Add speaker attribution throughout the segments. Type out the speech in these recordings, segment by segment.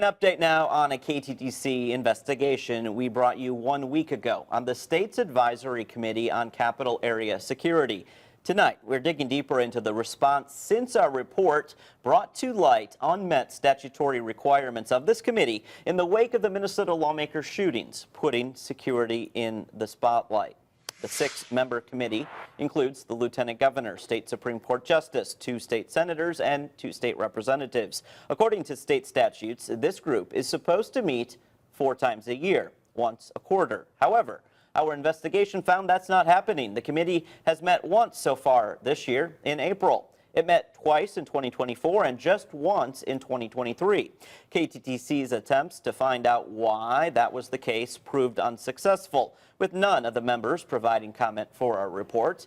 Speaker 1: An update now on a KTTC investigation we brought you 1 week ago on the state's advisory committee on capital area security. Tonight, we're digging deeper into the response since our report brought to light unmet statutory requirements of this committee in the wake of the Minnesota lawmaker shootings, putting security in the spotlight. The 6-member committee includes the Lieutenant Governor, State Supreme Court Justice, 2 state senators, and 2 state representatives. According to state statutes, this group is supposed to meet 4 times a year, once a quarter. However, our investigation found that's not happening. The committee has met once so far this year in April. It met twice in 2024 and just once in 2023. KTTC's attempts to find out why that was the case proved unsuccessful, with none of the members providing comment for our report.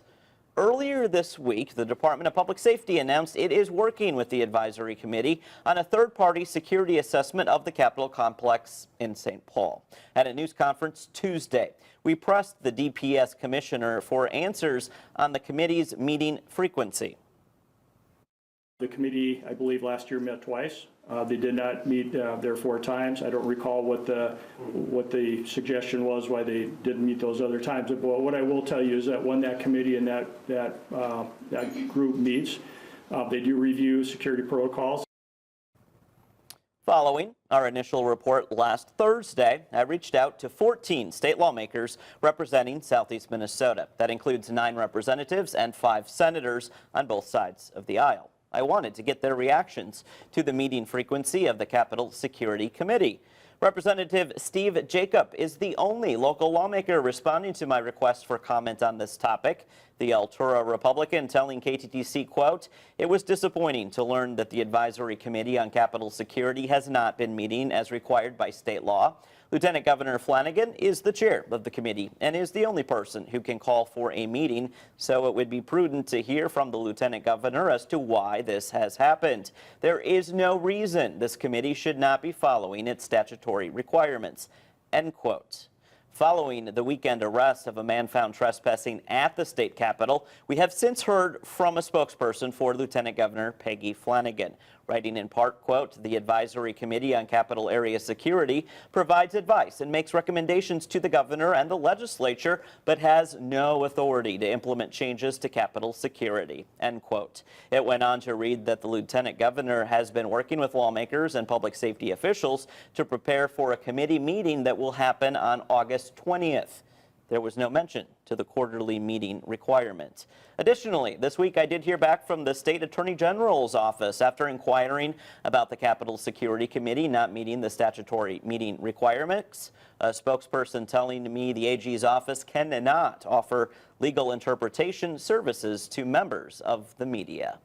Speaker 1: Earlier this week, the Department of Public Safety announced it is working with the advisory committee on a third-party security assessment of the Capitol complex in St. Paul. At a news conference Tuesday, we pressed the DPS commissioner for answers on the committee's meeting frequency.
Speaker 2: The committee, I believe, last year met twice. They did not meet their 4 times. I don't recall what the suggestion was why they didn't meet those other times. But what I will tell you is that when that committee and that group meets, they do review security protocols.
Speaker 1: Following our initial report last Thursday, I reached out to 14 state lawmakers representing Southeast Minnesota. That includes 9 representatives and 5 senators on both sides of the aisle. I wanted to get their reactions to the meeting frequency of the Capitol Security Committee. Representative Steve Jacob is the only local lawmaker responding to my request for comment on this topic. The Altura Republican telling KTTC, quote, "It was disappointing to learn that the Advisory Committee on Capitol Security has not been meeting as required by state law. Lieutenant Governor Flanagan is the chair of the committee and is the only person who can call for a meeting, so it would be prudent to hear from the Lieutenant Governor as to why this has happened. There is no reason this committee should not be following its statutory requirements," end quote. Following the weekend arrest of a man found trespassing at the state capitol, we have since heard from a spokesperson for Lieutenant Governor Peggy Flanagan, writing in part, quote, "The Advisory Committee on Capital Area Security provides advice and makes recommendations to the governor and the legislature, but has no authority to implement changes to Capitol security," end quote. It went on to read that the Lieutenant Governor has been working with lawmakers and public safety officials to prepare for a committee meeting that will happen on August 20th. There was no mention to the quarterly meeting requirement. Additionally, this week I did hear back from the State Attorney General's office after inquiring about the Capitol Security Committee not meeting the statutory meeting requirements. A spokesperson telling me the AG's office cannot offer legal interpretation services to members of the media.